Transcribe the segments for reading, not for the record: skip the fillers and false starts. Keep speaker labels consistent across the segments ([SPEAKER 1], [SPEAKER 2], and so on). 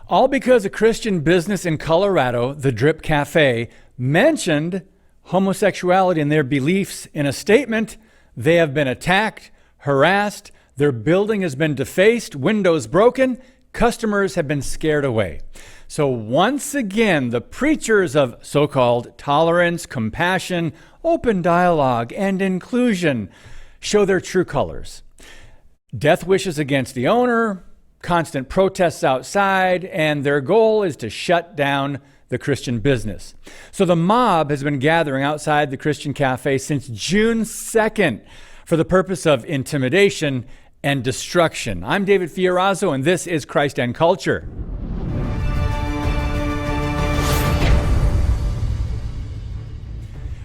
[SPEAKER 1] All because a Christian business in Colorado, the Drip Café, mentioned homosexuality and their beliefs in a statement. They have been attacked, harassed, their building has been defaced, windows broken, customers have been scared away. So once again, the preachers of so-called tolerance, compassion, open dialogue, and inclusion show their true colors. Death wishes against the owner, constant protests outside, and their goal is to shut down the Christian business. So the mob has been gathering outside the Christian Cafe since June 2nd for the purpose of intimidation and destruction. I'm David Fiorazzo, and this is Christ and Culture.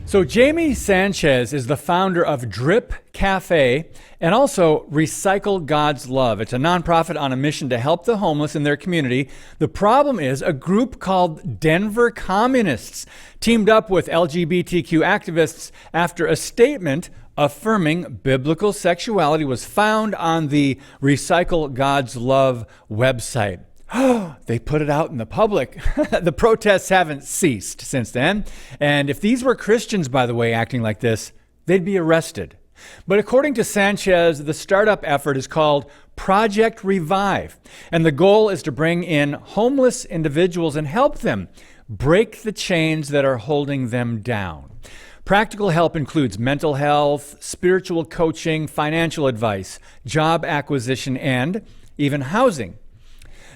[SPEAKER 1] So Jamie Sanchez is the founder of Drip Café and also Recycle God's Love. It's a nonprofit on a mission to help the homeless in their community. The problem is a group called Denver Communists teamed up with LGBTQ activists after a statement affirming biblical sexuality was found on the Recycle God's Love website. They put it out in the public. The protests haven't ceased since then. And if these were Christians, by the way, acting like this, they'd be arrested. But according to Sanchez, the startup effort is called Project Revive. And the goal is to bring in homeless individuals and help them break the chains that are holding them down. Practical help includes mental health, spiritual coaching, financial advice, job acquisition, and even housing.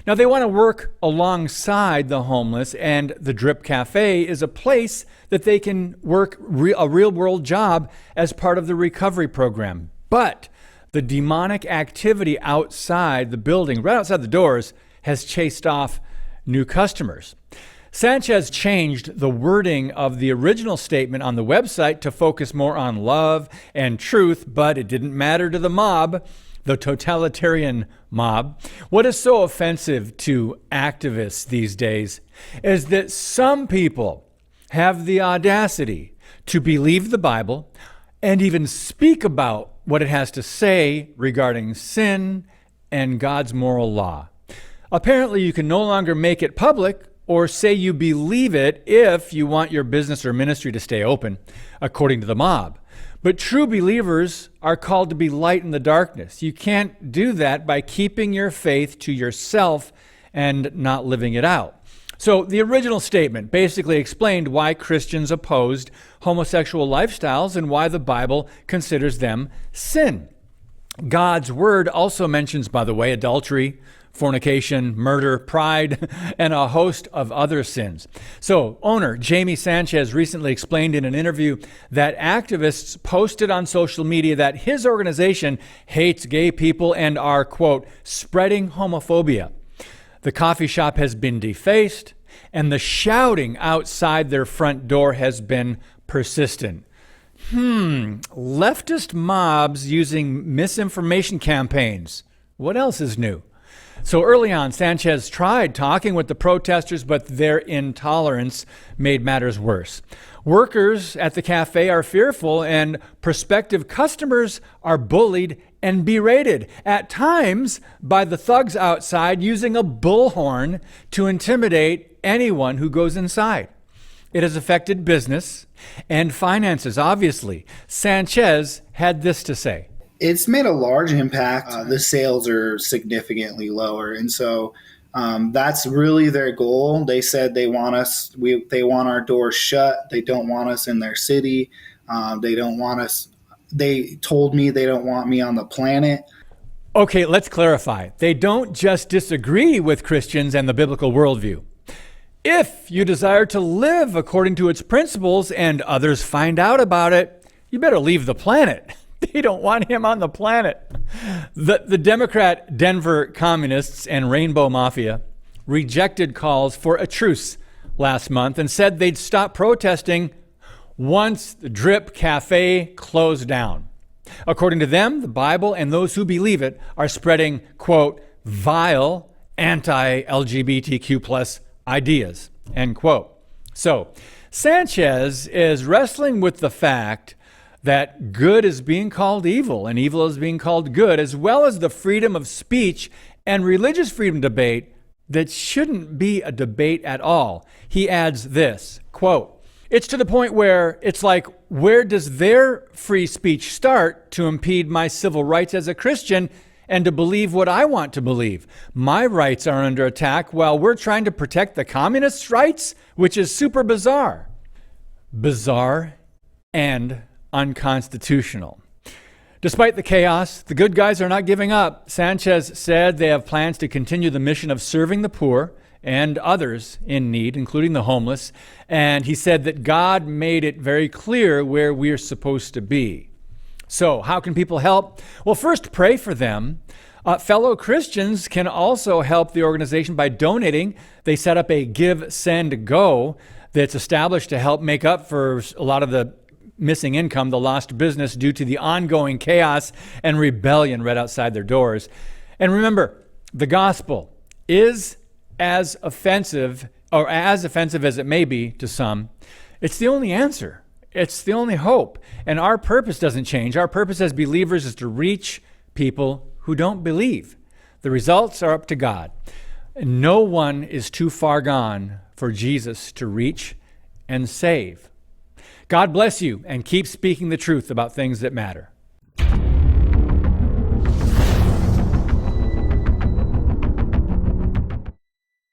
[SPEAKER 1] Now, they want to work alongside the homeless, and the Drip Café is a place that they can work a real-world job as part of the recovery program. But the demonic activity outside the building, right outside the doors, has chased off new customers. Sanchez changed the wording of the original statement on the website to focus more on love and truth, but it didn't matter to the mob. The totalitarian mob. What is so offensive to activists these days is that some people have the audacity to believe the Bible and even speak about what it has to say regarding sin and God's moral law. Apparently, you can no longer make it public or say you believe it if you want your business or ministry to stay open, according to the mob. But true believers are called to be light in the darkness. You can't do that by keeping your faith to yourself and not living it out. So the original statement basically explained why Christians opposed homosexual lifestyles and why the Bible considers them sin. God's word also mentions, by the way, adultery, fornication, murder, pride, and a host of other sins. So owner Jamie Sanchez recently explained in an interview that activists posted on social media that his organization hates gay people and are, quote, spreading homophobia. The coffee shop has been defaced, and the shouting outside their front door has been persistent. Leftist mobs using misinformation campaigns. What else is new? So early on, Sanchez tried talking with the protesters, but their intolerance made matters worse. Workers at the cafe are fearful, and prospective customers are bullied and berated, at times by the thugs outside using a bullhorn to intimidate anyone who goes inside. It has affected business and finances, obviously. Sanchez had this to say.
[SPEAKER 2] It's made a large impact. The sales are significantly lower. And so that's really their goal. They said they want us, they want our doors shut. They don't want us in their city. They don't want us. They told me they don't want me on the planet.
[SPEAKER 1] Okay, let's clarify. They don't just disagree with Christians and the biblical worldview. If you desire to live according to its principles and others find out about it, you better leave the planet. They don't want him on the planet. The Democrat Denver Communists and Rainbow Mafia rejected calls for a truce last month and said they'd stop protesting once the Drip Café closed down. According to them, the Bible and those who believe it are spreading, quote, vile anti-LGBTQ plus ideas, end quote. So Sanchez is wrestling with the fact that good is being called evil and evil is being called good, as well as the freedom of speech and religious freedom debate that shouldn't be a debate at all. He adds this, quote, "It's to the point where it's like, where does their free speech start to impede my civil rights as a Christian and to believe what I want to believe? My rights are under attack while we're trying to protect the communists' rights, which is super bizarre." Bizarre and unconstitutional. Despite the chaos, the good guys are not giving up. Sanchez said they have plans to continue the mission of serving the poor and others in need, including the homeless. And he said that God made it very clear where we're supposed to be. So how can people help? Well, first, pray for them. Fellow Christians can also help the organization by donating. They set up a Give, Send, Go that's established to help make up for a lot of the missing income, the lost business due to the ongoing chaos and rebellion right outside their doors. And remember, the gospel is as offensive as it may be to some. It's the only answer. It's the only hope. And our purpose doesn't change. Our purpose as believers is to reach people who don't believe. The results are up to God. No one is too far gone for Jesus to reach and save. God bless you, and keep speaking the truth about things that matter.